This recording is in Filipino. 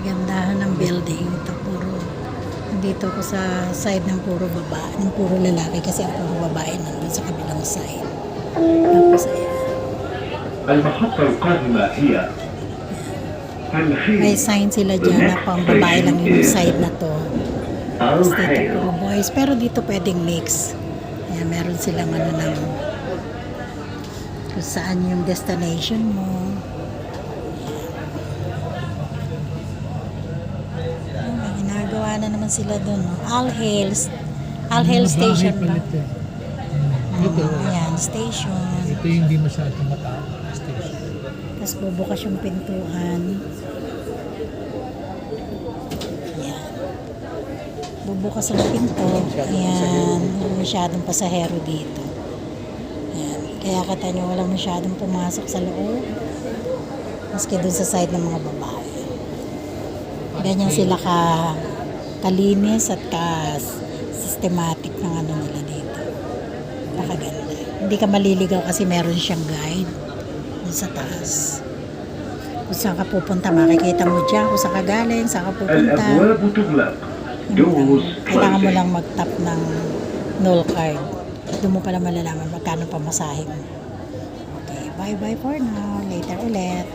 Kagandahan ng building. Ito puro, dito ko sa side ng puro babae, ng puro lalaki kasi ang puro babae nandun sa kabilang side. Tapos ayan. المحطة القادمة هي May sign sila dyan na pang babae lang yung side na to. Tapos dito puro boys. Pero dito pwedeng mix. Ayan, meron silang ano ng kung saan yung destination mo. Ayan. May ginagawa na naman sila doon. No? All Hails Station ba? Ito. Ayan, station. Ito yung hindi masyadong mataas na station. Tapos bubukas yung pintuan. Ayan. Bubukas ang pinto. Ayan. Walang masyadong pasahero dito. Ayan. Kaya kita nyo walang masyadong pumasok sa loob. Maski dun sa side ng mga babae. Ganyan sila kalinis at systematic ng ano nila dito. Napakaganda. Hindi ka maliligaw kasi meron siyang guide dun sa taas. Kung saan ka pupunta, makikita mo dyan kung saan ka galing, saan ka pupunta. الأبواب تغلق. Doors Kailangan mo closing. lang mag-tap ng null card. Doon mo pala malalaman magkano pamasahe mo. Okay, bye-bye for now. Later ulit.